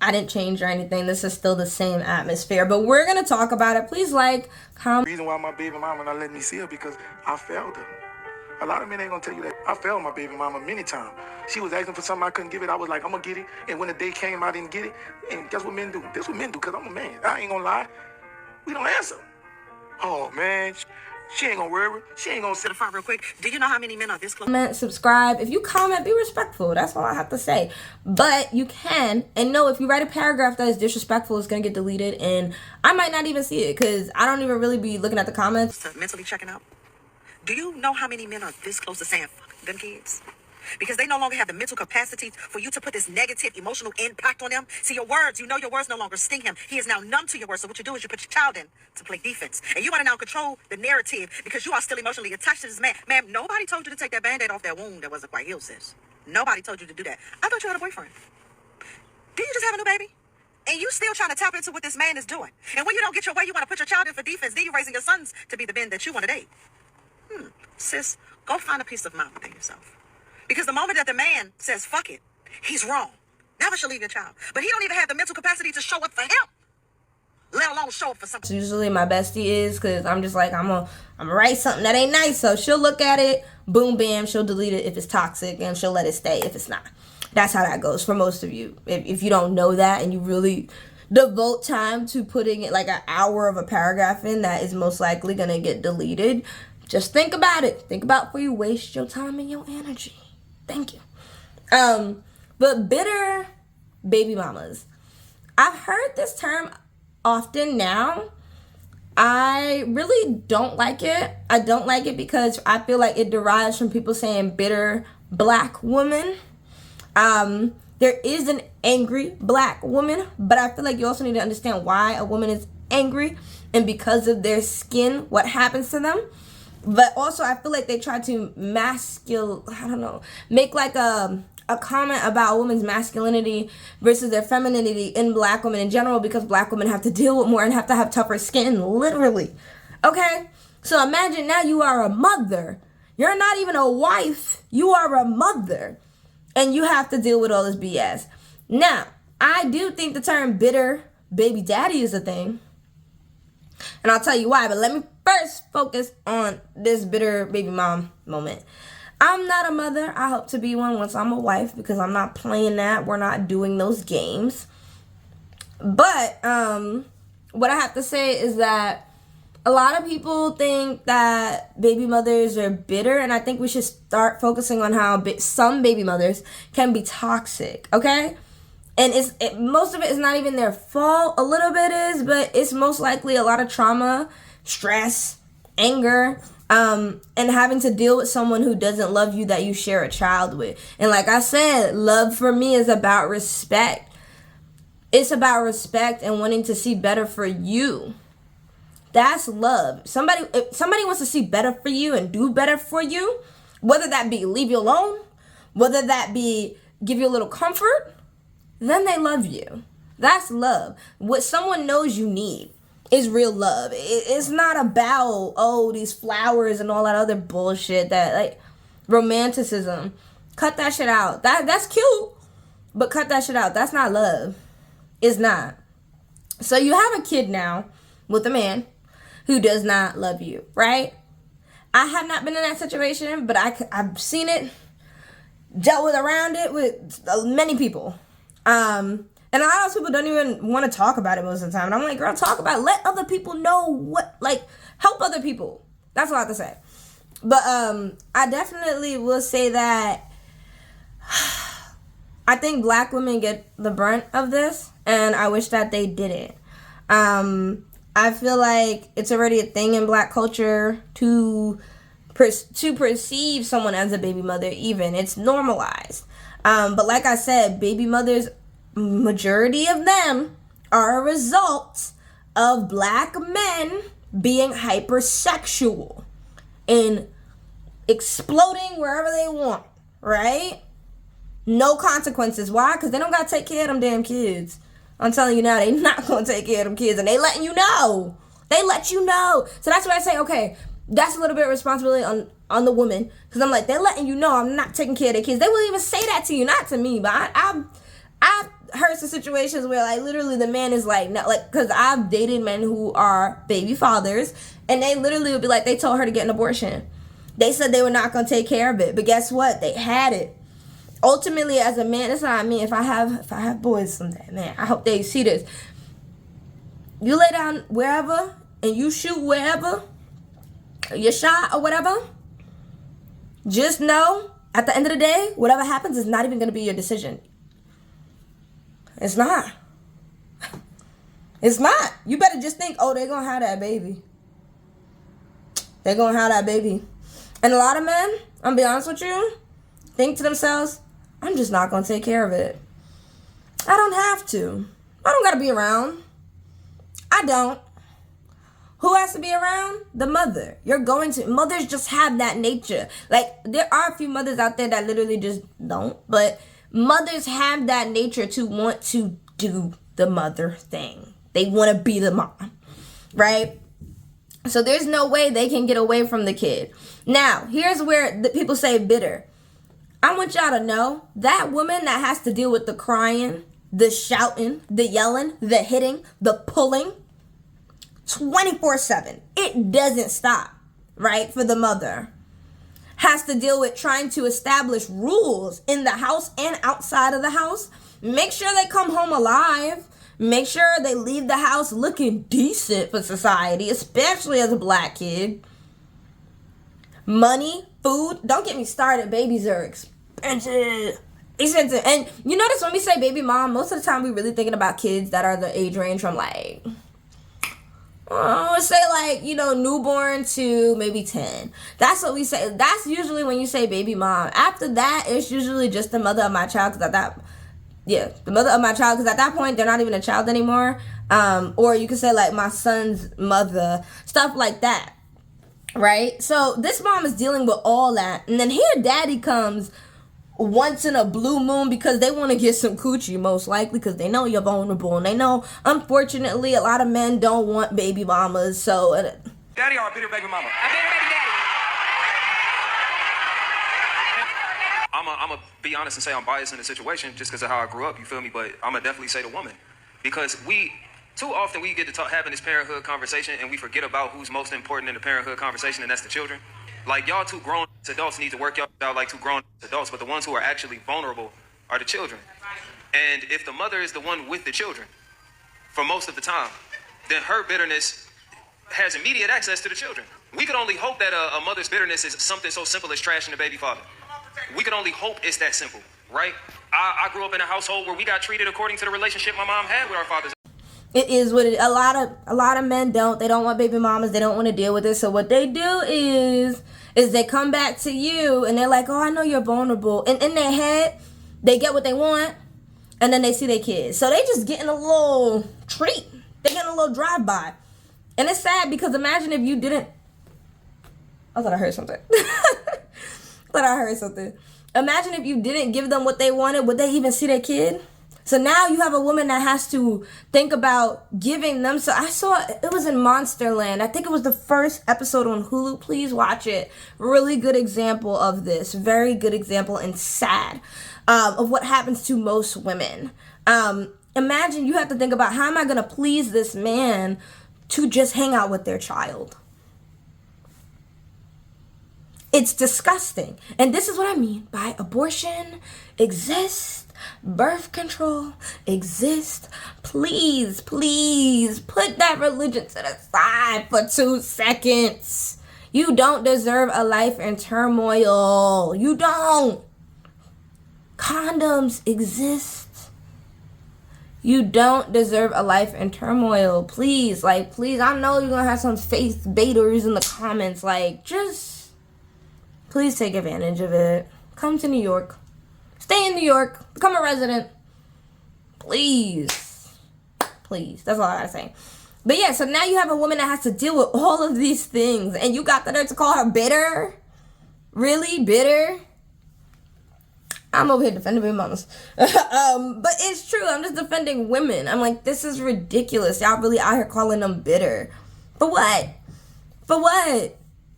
I didn't change or anything. This is still the same atmosphere. But we're going to talk about it. Please like, comment. The reason why my baby mama not letting me see her because I failed her. A lot of men ain't gonna tell you that. I failed my baby mama many times. She was asking for something I couldn't give it. I was like, I'm gonna get it. And when the day came, I didn't get it. And guess what men do? That's what men do, because I'm a man. I ain't gonna lie. We don't answer. Oh, man. She ain't gonna worry. She ain't gonna sit the front real quick. Do you know how many men are this close? Comment, subscribe. If you comment, be respectful. That's all I have to say. But you can. And no, if you write a paragraph that is disrespectful, it's going to get deleted. And I might not even see it because I don't even really be looking at the comments. Mentally checking out. Do you know how many men are this close to saying fuck them kids? Because they no longer have the mental capacity for you to put this negative emotional impact on them. See, your words, you know your words no longer sting him. He is now numb to your words. So what you do is you put your child in to play defense. And you want to now control the narrative because you are still emotionally attached to this man. Ma'am, nobody told you to take that Band-Aid off that wound that wasn't quite healed, sis. Nobody told you to do that. I thought you had a boyfriend. Did you just have a new baby? And you still trying to tap into what this man is doing. And when you don't get your way, you want to put your child in for defense. Then you're raising your sons to be the men that you want to date. Sis, go find a peace of mind within yourself. Because the moment that the man says, fuck it, he's wrong. Never should leave your child. But he don't even have the mental capacity to show up for him, let alone show up for something. Usually my bestie is, because I'm just like, I'm gonna write something that ain't nice. So she'll look at it, boom, bam, she'll delete it if it's toxic, and she'll let it stay if it's not. That's how that goes for most of you. If you don't know that and you really devote time to putting it like an hour of a paragraph in, that is most likely gonna get deleted. Just think about it. Think about before you waste your time and your energy. Thank you. But bitter baby mamas. I've heard this term often now. I really don't like it. I don't like it because I feel like it derives from people saying bitter black woman. There is an angry black woman, but I feel like you also need to understand why a woman is angry and because of their skin, what happens to them. But also, I feel like they try to make like a comment about a woman's masculinity versus their femininity in black women in general, because black women have to deal with more and have to have tougher skin, literally. Okay? So imagine now you are a mother. You're not even a wife. You are a mother. And you have to deal with all this BS. Now, I do think the term bitter baby daddy is a thing. And I'll tell you why, but let me first focus on this bitter baby mom moment. I'm not a mother. I hope to be one once I'm a wife, because I'm not playing that. We're not doing those games. But what I have to say is that a lot of people think that baby mothers are bitter, and I think we should start focusing on how some baby mothers can be toxic, okay? And most of it is not even their fault. A little bit is, but it's most likely a lot of trauma, stress, anger, and having to deal with someone who doesn't love you that you share a child with. And like I said, love for me is about respect. It's about respect and wanting to see better for you. That's love. If somebody wants to see better for you and do better for you, whether that be leave you alone, whether that be give you a little comfort, then they love you. That's love. What someone knows you need is real love. It's not about, these flowers and all that other bullshit, that like romanticism. Cut that shit out. That's cute, but cut that shit out. That's not love. It's not. So you have a kid now with a man who does not love you, right? I have not been in that situation, but I've seen it, dealt with around it with many people. And a lot of people don't even want to talk about it most of the time. And I'm like, girl, talk about it. Let other people know help other people. That's all I have to say. But I definitely will say that I think black women get the brunt of this, and I wish that they didn't. I feel like it's already a thing in black culture to perceive someone as a baby mother even. It's normalized. But like I said, baby mothers, majority of them are a result of black men being hypersexual and exploding wherever they want, right? No consequences. Why? Because they don't got to take care of them damn kids. I'm telling you now, they not going to take care of them kids, and they letting you know. They let you know. So that's why I say, okay, that's a little bit of responsibility on the woman, because I'm like, they're letting you know I'm not taking care of their kids. They will even say that to you, not to me, but hurts the situations where like literally the man is like, no, like, because I've dated men who are baby fathers, and they literally would be like, they told her to get an abortion. They said they were not going to take care of it, but guess what? They had it. Ultimately, as a man, that's what I mean. If I have boys someday, man, I hope they see this. You lay down wherever and you shoot wherever you shot or whatever. Just know, at the end of the day, whatever happens is not even going to be your decision. It's not. It's not. You better just think, oh, they're going to have that baby. They're going to have that baby. And a lot of men, I'm going to be honest with you, think to themselves, I'm just not going to take care of it. I don't have to. I don't got to be around. I don't. Who has to be around? The mother. Mothers just have that nature. Like, there are a few mothers out there that literally just don't. But mothers have that nature to want to do the mother thing. They want to be the mom. Right? So there's no way they can get away from the kid. Now, here's where the people say bitter. I want y'all to know that woman that has to deal with the crying, the shouting, the yelling, the hitting, the pulling, 24/7. It doesn't stop, right? For the mother. Has to deal with trying to establish rules in the house and outside of the house. Make sure they come home alive. Make sure they leave the house looking decent for society, especially as a black kid. Money, food. Don't get me started. Babies are expensive. And you notice when we say baby mom, most of the time we're really thinking about kids that are the age range from like, let's say like, newborn to maybe 10. That's what we say. That's usually when you say baby mom. After that, it's usually just the mother of my child, because the mother of my child, because at that point, they're not even a child anymore. Or you could say like my son's mother, stuff like that. Right? So this mom is dealing with all that. And then here daddy comes once in a blue moon because they want to get some coochie, most likely, because they know you're vulnerable. And they know, unfortunately, a lot of men don't want baby mamas. So, daddy or a bitter baby mama? A bitter baby daddy. I'm going to be honest and say I'm biased in the situation just because of how I grew up, you feel me? But I'm going to definitely say the woman. Because too often we get to having this parenthood conversation and we forget about who's most important in the parenthood conversation, and that's the children. Like, y'all two grown adults need to work y'all out like two grown adults, but the ones who are actually vulnerable are the children. And if the mother is the one with the children for most of the time, then her bitterness has immediate access to the children. We could only hope that a mother's bitterness is something so simple as trashing the baby father. We could only hope it's that simple, right? I grew up in a household where we got treated according to the relationship my mom had with our fathers. it is what it. A lot of men don't. They don't want baby mamas. They don't want to deal with it. So what they do is they come back to you and they're like, oh, I know you're vulnerable. And in their head, they get what they want, and then they see their kids. So they just getting a little treat. They're getting a little drive-by. And it's sad because imagine if you didn't. I thought I heard something. Imagine if you didn't give them what they wanted. Would they even see their kid? So now you have a woman that has to think about giving them. So I saw, it was in Monsterland. I think it was the first episode on Hulu. Please watch it. Really good example of this. Very good example and sad of what happens to most women. Imagine you have to think about, how am I going to please this man to just hang out with their child? It's disgusting. And this is what I mean by abortion exists. Birth control exists. Please put that religion to the side for 2 seconds. You don't deserve a life in turmoil. You don't. Condoms exist. You don't deserve a life in turmoil. Please. I know you're going to have some faith baiters in the comments. Just please take advantage of it. Come to New York. Stay in New York. Become a resident. Please. That's all I gotta say. But yeah, so now you have a woman that has to deal with all of these things. And you got the nerve to call her bitter? Really? Bitter? I'm over here defending baby mamas. But it's true. I'm just defending women. I'm like, this is ridiculous. Y'all really out here calling them bitter. For what?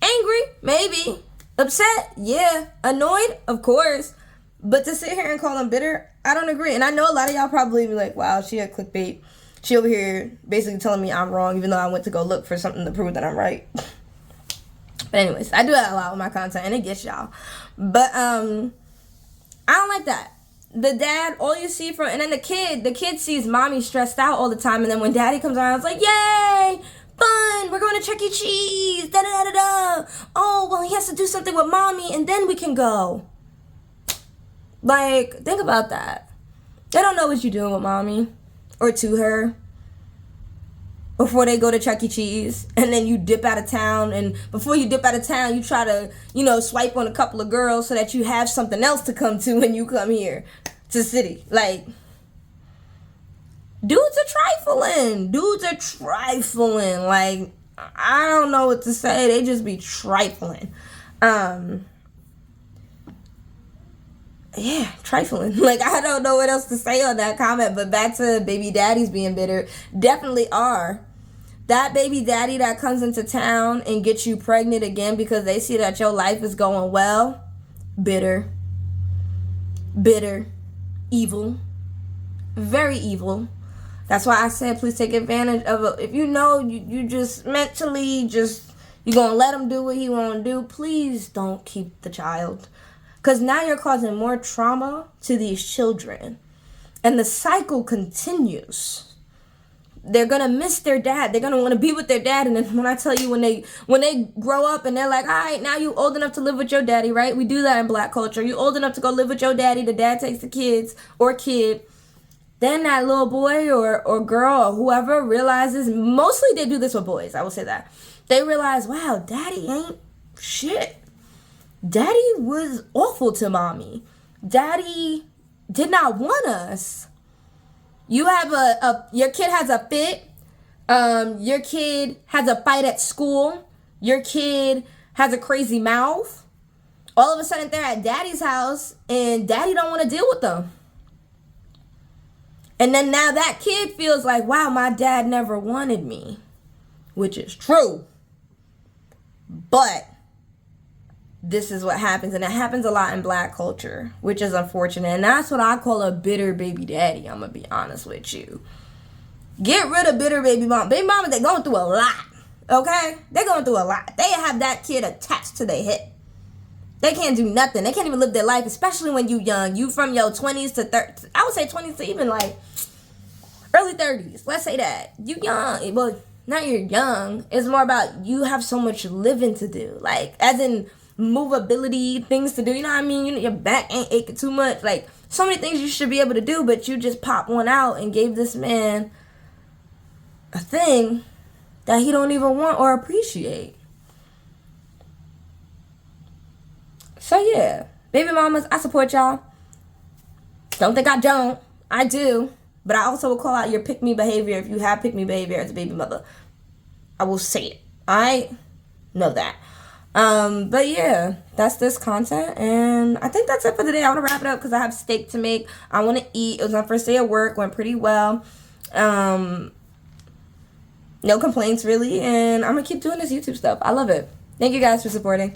Angry? Maybe. Upset? Yeah. Annoyed? Of course. But to sit here and call them bitter, I don't agree. And I know a lot of y'all probably be like, wow, she had clickbait. She over here basically telling me I'm wrong, even though I went to go look for something to prove that I'm right. But anyways, I do that a lot with my content, and it gets y'all. But I don't like that. The dad, all you see from, and then the kid sees mommy stressed out all the time, and then when daddy comes around, it's like, yay, fun, we're going to Chuck E. Cheese, da da da da. Oh, well, he has to do something with mommy, and then we can go. Like, think about that. They don't know what you're doing with mommy or to her before they go to Chuck E. Cheese, and then you dip out of town, and before you dip out of town, you try to, swipe on a couple of girls so that you have something else to come to when you come here to the city. Like, dudes are trifling. Like, I don't know what to say. They just be trifling. Yeah, trifling. Like, I don't know what else to say on that comment, but back to baby daddies being bitter. Definitely are. That baby daddy that comes into town and gets you pregnant again because they see that your life is going well, bitter, evil, very evil. That's why I said please take advantage of it. If you know you just mentally you're going to let him do what he want to do, please don't keep the child. Because now you're causing more trauma to these children. And the cycle continues. They're going to miss their dad. They're going to want to be with their dad. And then when I tell you, when they grow up and they're like, all right, now you old enough to live with your daddy, right? We do that in black culture. You old enough to go live with your daddy. The dad takes the kids or kid. Then that little boy or girl or whoever realizes, mostly they do this with boys, I will say that. They realize, wow, daddy ain't shit. Daddy was awful to mommy. Daddy did not want us. You have your kid has a fit. Your kid has a fight at school. Your kid has a crazy mouth. All of a sudden they're at daddy's house and daddy don't want to deal with them. And then now that kid feels like, wow, my dad never wanted me, which is true. But this is what happens, and it happens a lot in black culture, which is unfortunate. And that's what I call a bitter baby daddy. I'm gonna be honest with you. Get rid of bitter baby mama. Baby mama, they're going through a lot. Okay? They're going through a lot. They have that kid attached to their hip. They can't do nothing. They can't even live their life, especially when you young. You from your 20s to 30s. I would say 20s to even like early 30s. Let's say that. You young. Well, not you're young. It's more about you have so much living to do. Like, as in movability, things to do. You know what I mean? Your back ain't aching too much. Like, so many things you should be able to do, but you just pop one out and gave this man a thing that he don't even want or appreciate. So yeah, baby mamas, I support y'all. Don't think I don't. I do. But I also will call out your pick-me behavior if you have pick-me behavior as a baby mother. I will say it. I know that. But yeah, that's this content, and I think that's it for today. I want to wrap it up because I have steak to make. I want to eat. It was my first day of work, went pretty well. No complaints really, and I'm gonna keep doing this YouTube stuff. I love it. Thank you guys for supporting.